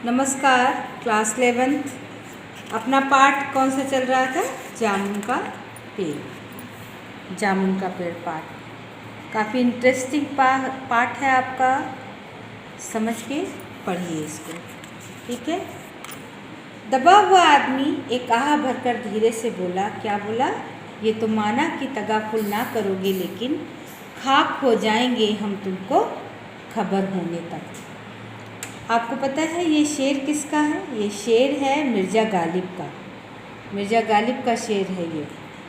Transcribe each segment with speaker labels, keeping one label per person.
Speaker 1: नमस्कार। Class 11th अपना पाठ कौन सा चल रहा था? जामुन का पेड़। जामुन का पेड़ पाठ काफ़ी इंटरेस्टिंग पाठ है आपका, समझ के पढ़िए इसको, ठीक है। दबा हुआ आदमी एक आह भरकर धीरे से बोला। क्या बोला? ये तो माना कि तगाफुल ना करोगे, लेकिन खाक हो जाएंगे हम तुमको खबर होने तक। आपको पता है ये शेर किसका है? ये शेर है मिर्ज़ा गालिब का। मिर्ज़ा गालिब का शेर है ये।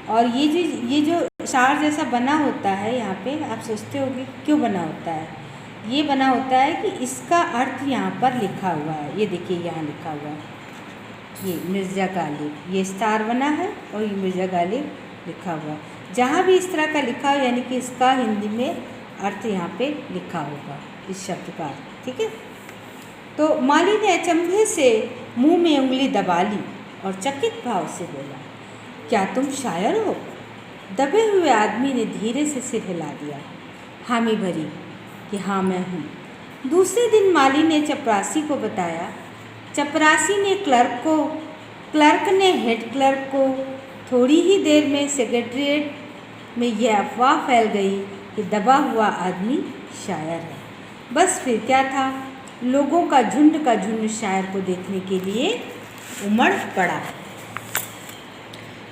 Speaker 1: और ये जो शार जैसा बना होता है यहाँ पे, आप सोचते होंगे क्यों बना होता है? ये बना होता है कि इसका अर्थ यहाँ पर लिखा हुआ है। ये देखिए यहाँ लिखा हुआ है, ये मिर्ज़ा गालिब, ये स्टार बना है और ये मिर्ज़ा गालिब लिखा हुआ है। जहाँ भी इस तरह का लिखा हो, यानी कि इसका हिंदी में अर्थ यहाँ पे लिखा होगा, इस शब्द का, ठीक है। तो माली ने अचंभे से मुंह में उंगली दबा ली और चकित भाव से बोला, क्या तुम शायर हो? दबे हुए आदमी ने धीरे से सिर हिला दिया, हामी भरी कि हाँ मैं हूँ। दूसरे दिन माली ने चपरासी को बताया। चपरासी ने क्लर्क ने हेड क्लर्क को। थोड़ी ही देर में सेक्रेटरीट में यह अफवाह फैल गई कि दबा हुआ आदमी शायर है। बस फिर क्या था, लोगों का झुंड शायर को देखने के लिए उमड़ पड़ा।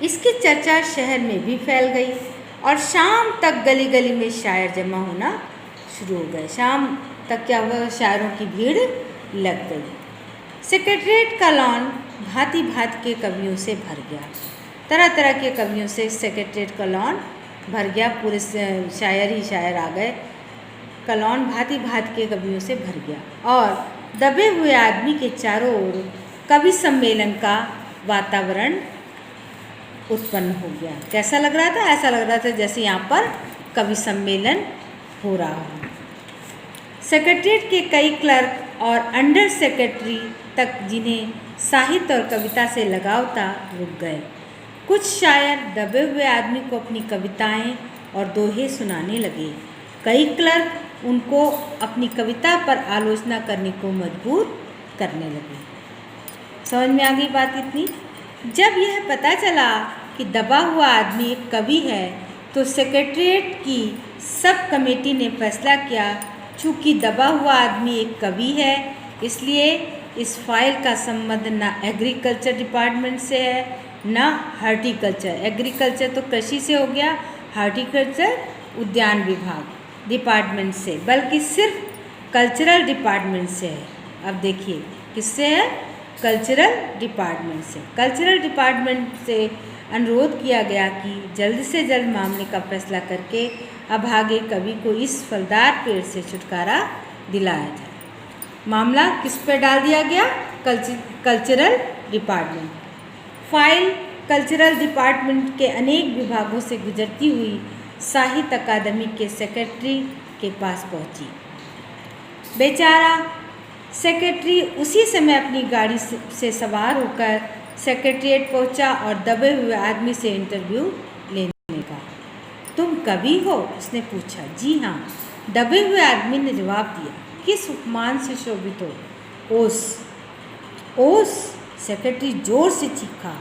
Speaker 1: इसकी चर्चा शहर में भी फैल गई और शाम तक गली गली में शायर जमा होना शुरू हो गए। शाम तक क्या हुआ, शायरों की भीड़ लग गई। सेक्रेटरीट का लॉन भांति भांति के कवियों से भर गया। तरह तरह के कवियों से सेक्रेटरीट का लॉन भर गया। पूरे शायर ही शायर आ गए। कलौन भांति भांति के कवियों से भर गया और दबे हुए आदमी के चारों ओर कवि सम्मेलन का वातावरण उत्पन्न हो गया। कैसा लग रहा था? ऐसा लग रहा था जैसे यहाँ पर कवि सम्मेलन हो रहा हो। सेक्रेटरीट के कई क्लर्क और अंडर सेक्रेटरी तक, जिन्हें साहित्य और कविता से लगाव था, रुक गए। कुछ शायर दबे हुए आदमी को अपनी कविताएं और दोहे सुनाने लगे। कई क्लर्क उनको अपनी कविता पर आलोचना करने को मजबूर करने लगे। समझ में आ गई बात इतनी? जब यह पता चला कि दबा हुआ आदमी एक कवि है, तो सेक्रेटरीट की सब कमेटी ने फैसला किया, चूँकि दबा हुआ आदमी एक कवि है, इसलिए इस फाइल का संबंध ना एग्रीकल्चर डिपार्टमेंट से है ना हार्टिकल्चर। एग्रीकल्चर तो कृषि से हो गया, हार्टिकल्चर उद्यान विभाग डिपार्टमेंट से, बल्कि सिर्फ कल्चरल डिपार्टमेंट से है। अब देखिए किससे है? कल्चरल डिपार्टमेंट से। कल्चरल डिपार्टमेंट से अनुरोध किया गया कि जल्द से जल्द मामले का फैसला करके अभागे कवि को इस फलदार पेड़ से छुटकारा दिलाया जाए। मामला किस पे डाल दिया गया? Cultural department. File cultural department के अनेक विभागों से गुजरती हुई साहित्य अकादमी के सेक्रेटरी के पास पहुंची। बेचारा सेक्रेटरी उसी समय अपनी गाड़ी से सवार होकर सेक्रेटरीट पहुंचा और दबे हुए आदमी से इंटरव्यू लेने का। तुम कवि हो? उसने पूछा। जी हाँ, दबे हुए आदमी ने जवाब दिया। किस उपमान से शोभित हो? ओस। ओस? सेक्रेटरी जोर से चीखा।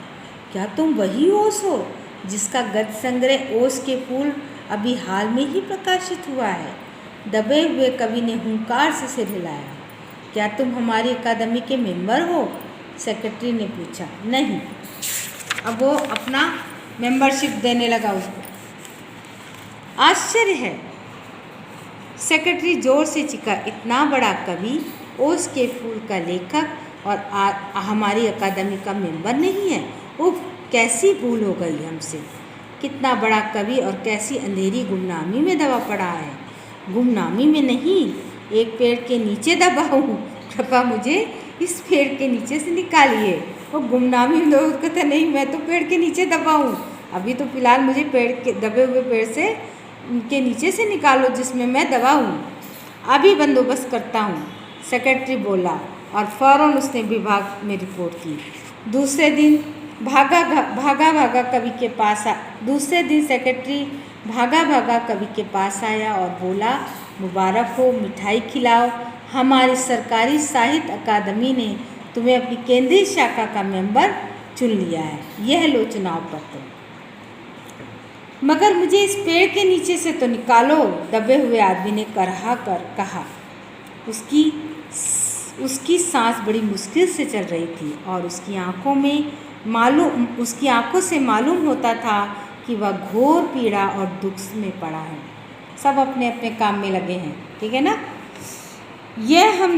Speaker 1: क्या तुम वही ओस हो जिसका गद्य संग्रह ओस के फूल अभी हाल में ही प्रकाशित हुआ है? दबे हुए कवि ने हुंकार से सिर हिलाया। क्या तुम हमारी अकादमी के मेंबर हो? सेक्रेटरी ने पूछा। नहीं। अब वो अपना मेंबरशिप देने लगा उसको। आश्चर्य है, सेक्रेटरी जोर से चीखा, इतना बड़ा कवि, ओस के फूल का लेखक और हमारी अकादमी का मेंबर नहीं है? उफ, कैसी भूल हो गई हमसे। कितना बड़ा कवि और कैसी अंधेरी गुमनामी में दबा पड़ा है। गुमनामी में नहीं, एक पेड़ के नीचे दबा हूँ। कृपया मुझे इस पेड़ के नीचे से निकालिए। वो गुमनामी में लोग कहते नहीं, मैं तो पेड़ के नीचे दबा हूँ। अभी तो फिलहाल मुझे पेड़ के दबे हुए पेड़ से के नीचे से निकालो जिसमें मैं दबा हूँ। अभी बंदोबस्त करता हूँ, सेक्रेटरी बोला और फौरन उसने विभाग में रिपोर्ट की। दूसरे दिन सेक्रेटरी भागा कवि के पास आया और बोला, मुबारक हो, मिठाई खिलाओ, हमारी सरकारी साहित्य अकादमी ने तुम्हें अपनी केंद्रीय शाखा का मेंबर चुन लिया है, यह लो चुनाव पत्र। मगर मुझे इस पेड़ के नीचे से तो निकालो, दबे हुए आदमी ने करहा कर कहा। उसकी सांस बड़ी मुश्किल से चल रही थी और उसकी आंखों से मालूम होता था कि वह घोर पीड़ा और दुख में पड़ा है। सब अपने अपने काम में लगे हैं, ठीक है ना। यह हम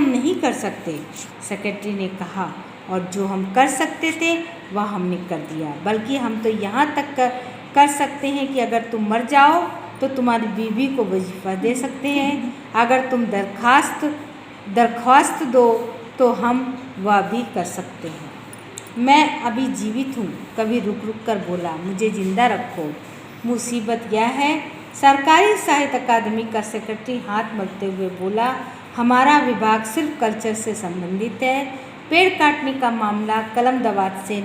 Speaker 1: नहीं कर सकते, सेक्रेटरी ने कहा, और जो हम कर सकते थे वह हमने कर दिया। बल्कि हम तो यहाँ तक कर सकते हैं कि अगर तुम मर जाओ तो तुम्हारी बीवी को वजीफा दे सकते हैं। अगर तुम दरख्वास्त दो तो हम वह भी कर सकते हैं। मैं अभी जीवित हूँ, कभी रुक रुक कर बोला, मुझे जिंदा रखो। मुसीबत यह है, सरकारी साहित्य अकादमी का सेक्रेटरी हाथ मलते हुए बोला, हमारा विभाग सिर्फ कल्चर से संबंधित है। पेड़ काटने का मामला कलम दवात से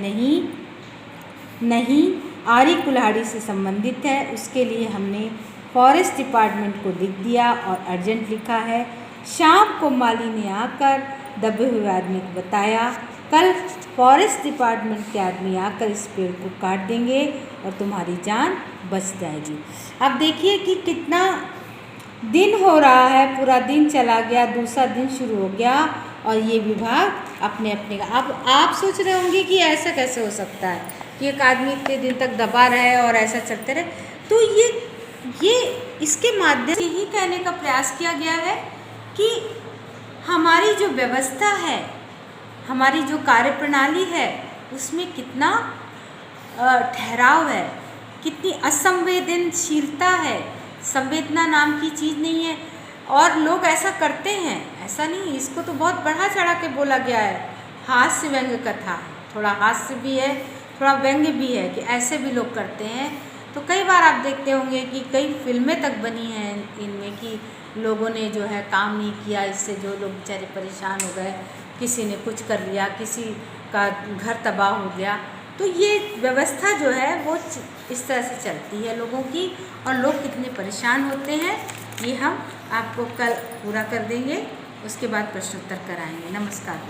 Speaker 1: नहीं आरी कुल्हाड़ी से संबंधित है। उसके लिए हमने फॉरेस्ट डिपार्टमेंट को लिख दिया और अर्जेंट लिखा है। शाम को माली ने आकर दबे हुए आदमी को बताया, कल फॉरेस्ट डिपार्टमेंट के आदमी आकर इस पेड़ को काट देंगे और तुम्हारी जान बच जाएगी। अब देखिए कि कितना दिन हो रहा है, पूरा दिन चला गया, दूसरा दिन शुरू हो गया और ये विभाग अपने अब आप सोच रहे होंगे कि ऐसा कैसे हो सकता है कि एक आदमी इतने दिन तक दबा रहे और ऐसा चलते रहे। तो ये इसके माध्यम से यही कहने का प्रयास किया गया है कि हमारी जो व्यवस्था है, हमारी जो कार्यप्रणाली है, उसमें कितना ठहराव है, कितनी असंवेदनशीलता है। संवेदना नाम की चीज़ नहीं है और लोग ऐसा करते हैं, ऐसा नहीं, इसको तो बहुत बढ़ा चढ़ा के बोला गया है। हास्य व्यंग्य कथा, थोड़ा हास्य भी है, थोड़ा व्यंग्य भी है कि ऐसे भी लोग करते हैं। तो कई बार आप देखते होंगे कि कई फिल्में तक बनी हैं इनमें कि लोगों ने जो है काम नहीं किया, इससे जो लोग बेचारे परेशान हो गए, किसी ने कुछ कर लिया, किसी का घर तबाह हो गया। तो ये व्यवस्था जो है वो इस तरह से चलती है लोगों की, और लोग कितने परेशान होते हैं ये हम आपको कल पूरा कर देंगे। उसके बाद प्रश्नोत्तर कराएंगे। नमस्कार।